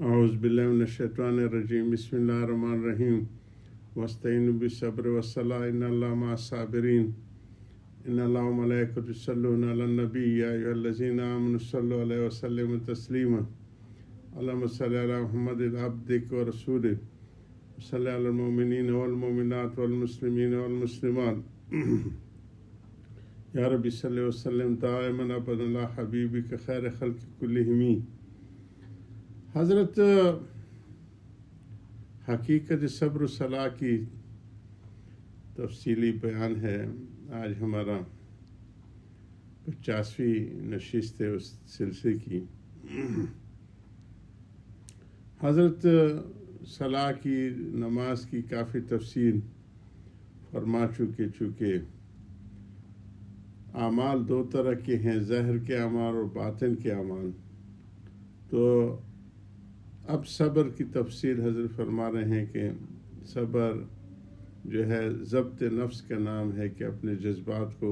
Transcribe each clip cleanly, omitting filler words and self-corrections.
اعوذ باللہ من الشیطان الرجیم بسم اللہ الرحمن الرحیم واستعینوا بالصبر والصلاۃ ان اللہ مع الصابرین ان اللہ وملائکۃہ یصلون علی النبی یا ایھا الذین آمنوا صلوا علیہ وسلموا تسلیما اللہم صل علی محمد عبدک ورسولک صلی علی المؤمنین والمؤمنات والمسلمین والمسلمات یا رب صلی وسلم دائما ابدا علی حبیبک خیر خلق کلہم۔ حضرت حقیقت صبر و صلاح کی تفصیلی بیان ہے۔ آج ہمارا 50ویں نشست ہے اس سلسلے کی۔ حضرت صلاح کی نماز کی کافی تفصیل فرما چونکہ اعمال دو طرح کے ہیں، ظاہر کے اعمال اور باطن کے اعمال۔ تو اب صبر کی تفصیل حضرت فرما رہے ہیں کہ صبر جو ہے ضبط نفس کا نام ہے، کہ اپنے جذبات کو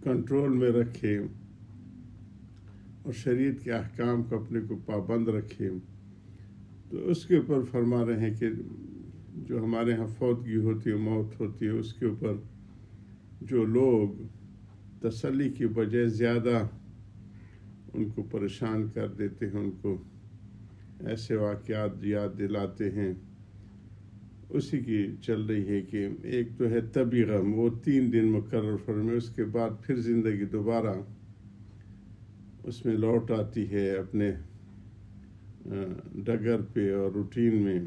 کنٹرول میں رکھے اور شریعت کے احکام کو اپنے کو پابند رکھے۔ تو اس کے اوپر فرما رہے ہیں کہ جو ہمارے ہاں فوتگی ہوتی ہے، موت ہوتی ہے، اس کے اوپر جو لوگ تسلی کی بجائے زیادہ ان کو پریشان کر دیتے ہیں، ان کو ایسے واقعات یاد دلاتے ہیں، اسی کی چل رہی ہے کہ ایک تو ہے طبی غم، وہ 3 دن مقرر فرمے، اس کے بعد پھر زندگی دوبارہ اس میں لوٹ آتی ہے اپنے ڈگر پہ اور روٹین میں۔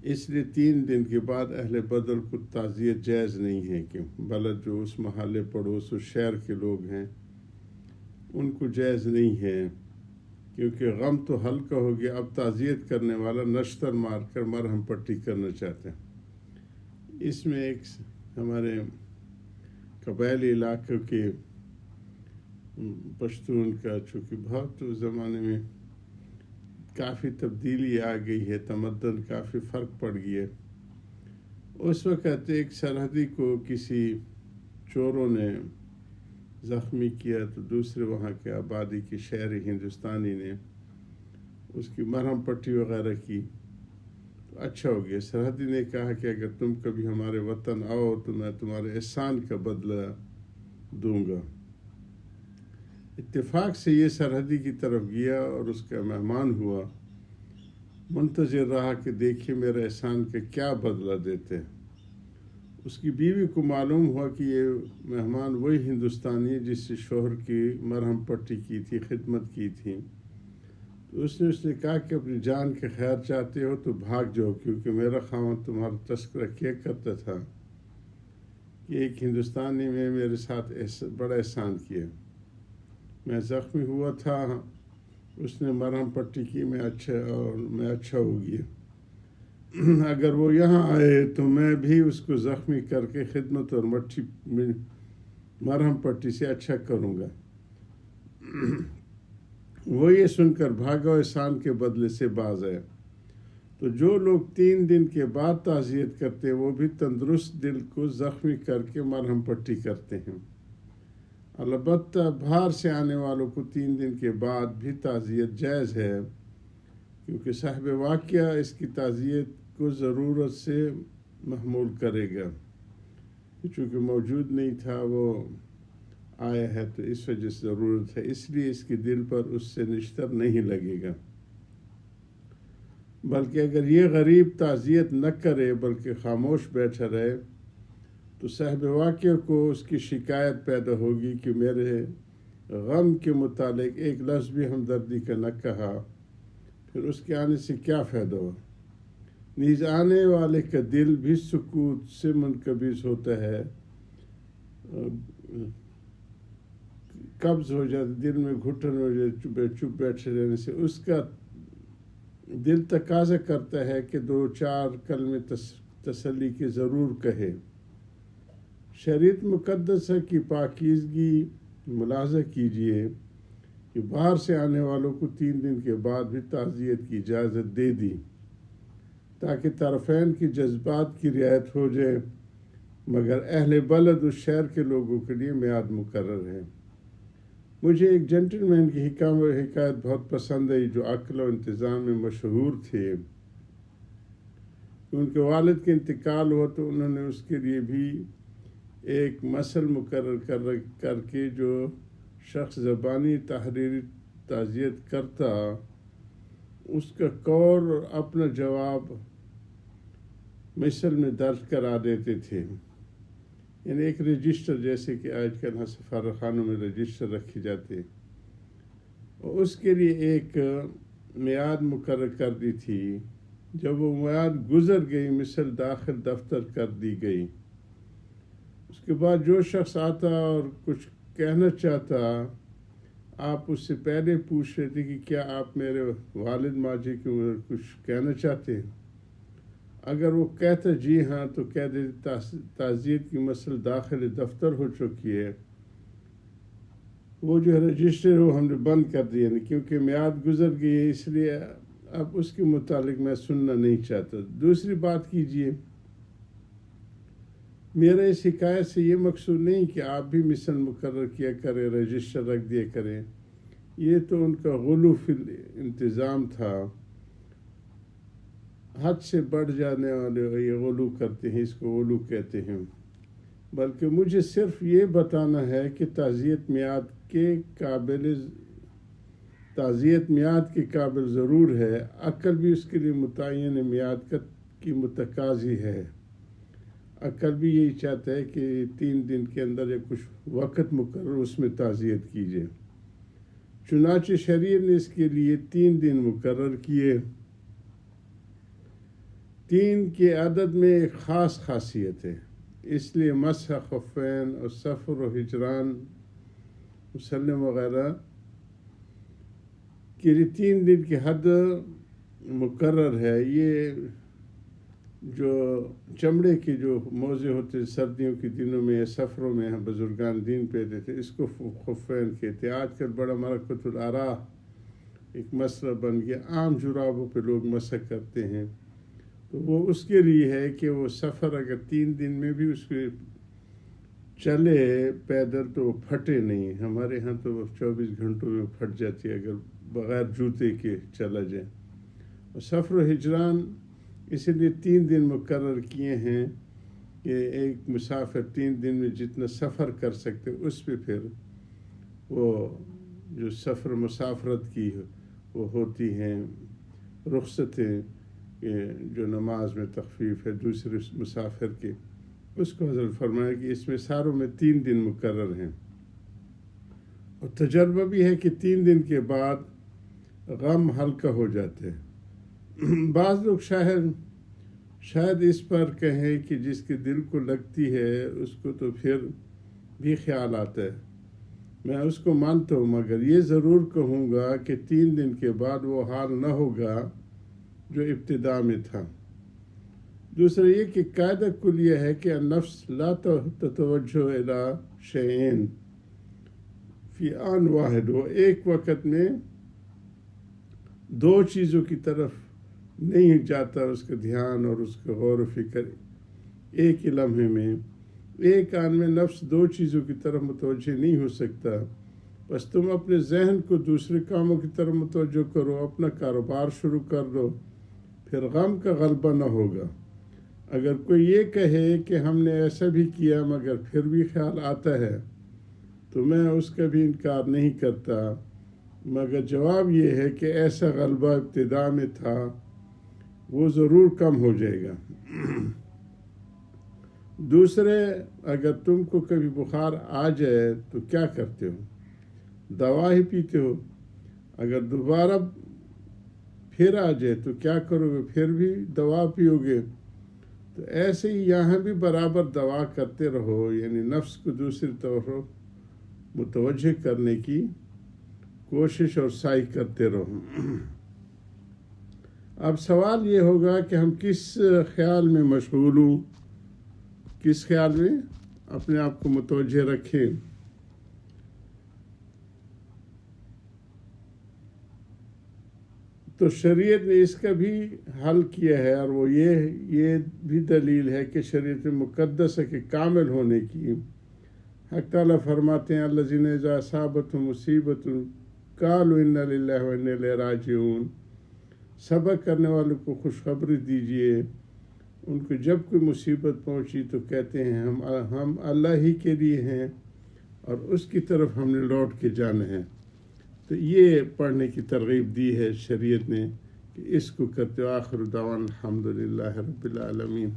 اس لیے 3 دن کے بعد اہل بدر کو تعزیت جائز نہیں ہے، کہ بلد جو اس محلے پڑوس و شہر کے لوگ ہیں ان کو جائز نہیں ہے، کیونکہ غم تو ہلکا ہو گیا، اب تعزیت کرنے والا نشتر مار کر مرہم پٹی کرنا چاہتے ہیں۔ اس میں ایک ہمارے قبائلی علاقوں کے پشتون کا چونکہ بہت زمانے میں کافی تبدیلی آ گئی ہے، تمدن کافی فرق پڑ گئی ہے۔ اس وقت ایک سرحدی کو کسی چوروں نے زخمی کیا، تو دوسرے وہاں کے آبادی کے شہری ہندوستانی نے اس کی مرہم پٹی وغیرہ کی، تو اچھا ہو گیا۔ سرحدی نے کہا کہ اگر تم کبھی ہمارے وطن آؤ تو میں تمہارے احسان کا بدلہ دوں گا۔ اتفاق سے یہ سرحدی کی طرف گیا اور اس کا مہمان ہوا، منتظر رہا کہ دیکھے میرے احسان کا کیا بدلہ دیتے۔ اس کی بیوی کو معلوم ہوا کہ یہ مہمان وہی ہندوستانی ہے جس سے شوہر کی مرہم پٹی کی تھی، خدمت کی تھی۔ تو اس نے کہا کہ اپنی جان کے خیر چاہتے ہو تو بھاگ جاؤ، کیونکہ میرا خاوند تمہارا تذکرہ کیا کرتا تھا کہ ایک ہندوستانی میں میرے ساتھ بڑا احسان کیا، میں زخمی ہوا تھا، اس نے مرہم پٹی کی، میں اچھا ہو گیا۔ اگر وہ یہاں آئے تو میں بھی اس کو زخمی کر کے خدمت اور مرہم پٹی سے اچھا کروں گا۔ وہ یہ سن کر بھاگا، احسان کے بدلے سے باز آیا۔ تو جو لوگ 3 دن کے بعد تعزیت کرتے وہ بھی تندرست دل کو زخمی کر کے مرہم پٹی کرتے ہیں۔ البتہ باہر سے آنے والوں کو 3 دن کے بعد بھی تعزیت جائز ہے، کیونکہ صاحب واقعہ اس کی تعزیت کو ضرورت سے محمول کرے گا، چونکہ موجود نہیں تھا، وہ آیا ہے تو اس وجہ سے ضرورت ہے، اس لیے اس کے دل پر اس سے نشتر نہیں لگے گا۔ بلکہ اگر یہ غریب تعزیت نہ کرے بلکہ خاموش بیٹھا رہے تو صاحب واقعہ کو اس کی شکایت پیدا ہوگی کہ میرے غم کے متعلق ایک لفظ بھی ہمدردی کا نہ کہا، پھر اس کے آنے سے کیا فائدہ ہوا۔ نیز آنے والے کا دل بھی سکوت سے منقبض ہوتا ہے، قبض ہو جاتا، دل میں گھٹن ہو جاتا، چپ بیٹھے رہنے سے اس کا دل تقاضا کرتا ہے کہ 2-4 کلمے تسلی کے ضرور کہے۔ شریعت مقدسہ کی پاکیزگی ملاحظہ کیجیے کہ باہر سے آنے والوں کو 3 دن کے بعد بھی تعزیت کی اجازت دے دی، تاکہ طرفین کی جذبات کی رعایت ہو جائے، مگر اہل بلد اس شہر کے لوگوں کے لیے میعاد مقرر ہے۔ مجھے ایک جینٹل مین کی حکایت بہت پسند ہے جو عقل و انتظام میں مشہور تھے. ان کے والد کے انتقال ہوا تو انہوں نے اس کے لیے بھی ایک مسل مقرر کر کے جو شخص زبانی تحریری تعزیت کرتا اس کا قول اور اپنا جواب مثل میں درج کرا دیتے تھے. یعنی ایک رجسٹر، جیسے کہ آج کل سفارتخانوں میں رجسٹر رکھی جاتے، اور اس کے لیے ایک میعاد مقرر کر دی تھی. جب وہ میعاد گزر گئی مثل داخل دفتر کر دی گئی. اس کے بعد جو شخص آتا اور کچھ کہنا چاہتا، آپ اس سے پہلے پوچھ رہے تھے کہ کیا آپ میرے والد ماجی کو کچھ کہنا چاہتے ہیں. اگر وہ کہتا جی ہاں تو کہہ دیتے تعزیت کی مسل داخل دفتر ہو چکی ہے، وہ جو ہے رجسٹر وہ ہم نے بند کر دیا، کیونکہ میعاد گزر گئی ہے، اس لیے اب اس کے متعلق میں سننا نہیں چاہتا. دوسری بات کیجئے، میرا اس حکایت سے یہ مقصود نہیں کہ آپ بھی مثل مقرر کیا کریں، رجسٹر رکھ دیا کریں. یہ تو ان کا غلو فی انتظام تھا. حد سے بڑھ جانے والے یہ غلو کرتے ہیں، اس کو غلو کہتے ہیں. بلکہ مجھے صرف یہ بتانا ہے کہ تعزیت میعاد کے قابل ضرور ہے. عقل بھی اس کے لیے متعین میعاد کی متقاضی ہے. عقل بھی یہی چاہتا ہے کہ 3 دن کے اندر یا کچھ وقت مقرر اس میں تعزیت کیجیے. چنانچہ شریعت نے اس کے لیے 3 دن مقرر کیے. 3 کے عدد میں ایک خاص خاصیت ہے، اس لیے مسح خفین اور سفر و ہجران مسلم وغیرہ کے لیے 3 دن کی حد مقرر ہے. یہ جو چمڑے کے جو موزے ہوتے سردیوں کے دنوں میں سفروں میں بزرگان دین پہنتے تھے، اس کو خفین کہتے ہیں. آج کل بڑا مرکت الآراء ایک مسئلہ بن گیا، عام جرابوں پہ لوگ مسح کرتے ہیں. تو وہ اس کے لیے ہے کہ وہ سفر اگر 3 دن میں بھی اس کے چلے پیدل تو وہ پھٹے نہیں. ہمارے ہاں تو 24 گھنٹوں میں پھٹ جاتی ہے اگر بغیر جوتے کے چلا جائے. اور سفر و ہجران اس لیے 3 دن مقرر کیے ہیں کہ ایک مسافر 3 دن میں جتنا سفر کر سکتے اس پہ پھر وہ جو سفر مسافرت کی وہ ہوتی ہیں رخصتیں، جو نماز میں تخفیف ہے دوسرے مسافر کے، اس کو حضرت فرمایا کہ اس میں ساروں میں 3 دن مقرر ہیں. اور تجربہ بھی ہے کہ 3 دن کے بعد غم ہلکا ہو جاتے ہیں. بعض لوگ شاید اس پر کہیں کہ جس کے دل کو لگتی ہے اس کو تو پھر بھی خیال آتا ہے. میں اس کو مانتا ہوں، مگر یہ ضرور کہوں گا کہ 3 دن کے بعد وہ حال نہ ہوگا جو ابتدا میں تھا. دوسرا یہ کہ قاعدہ کل یہ ہے کہ النفس لا تتوجہ الی شیئین فی آن واحد. وہ ایک وقت میں 2 چیزوں کی طرف نہیں جاتا، اس کا دھیان اور اس کا غور و فکر ایک ہی لمحے میں. ایک آن میں نفس 2 چیزوں کی طرف متوجہ نہیں ہو سکتا. بس تم اپنے ذہن کو دوسرے کاموں کی طرف متوجہ کرو، اپنا کاروبار شروع کر دو، پھر غم کا غلبہ نہ ہوگا. اگر کوئی یہ کہے کہ ہم نے ایسا بھی کیا مگر پھر بھی خیال آتا ہے تو میں اس کا بھی انکار نہیں کرتا، مگر جواب یہ ہے کہ ایسا غلبہ ابتدا میں تھا وہ ضرور کم ہو جائے گا. دوسرے، اگر تم کو کبھی بخار آ جائے تو کیا کرتے ہو؟ دوا ہی پیتے ہو. اگر دوبارہ پھر آ جائے تو کیا کرو گے؟ پھر بھی دوا پیو گے. تو ایسے ہی یہاں بھی برابر دوا کرتے رہو، یعنی نفس کو دوسری طرف متوجہ کرنے کی کوشش اور سعی کرتے رہو. اب سوال یہ ہوگا کہ ہم کس خیال میں مشغول ہوں، کس خیال میں اپنے آپ کو متوجہ رکھیں. تو شریعت نے اس کا بھی حل کیا ہے، اور وہ یہ بھی دلیل ہے کہ شریعت مقدس ہے کہ کامل ہونے کی حق تعالیٰ فرماتے ہیں الذین اذا اصابتہم مصیبۃ قالوا انا للہ و انا الیہ راجعون، صبر کرنے والوں کو خوشخبری دیجیے، ان کو جب کوئی مصیبت پہنچی تو کہتے ہیں ہم اللہ ہی کے لیے ہیں اور اس کی طرف ہم نے لوٹ کے جانا ہے۔ تو یہ پڑھنے کی ترغیب دی ہے شریعت نے کہ اس کو کرتے ہو۔ آخر دعوانا الحمدللہ رب العالمین۔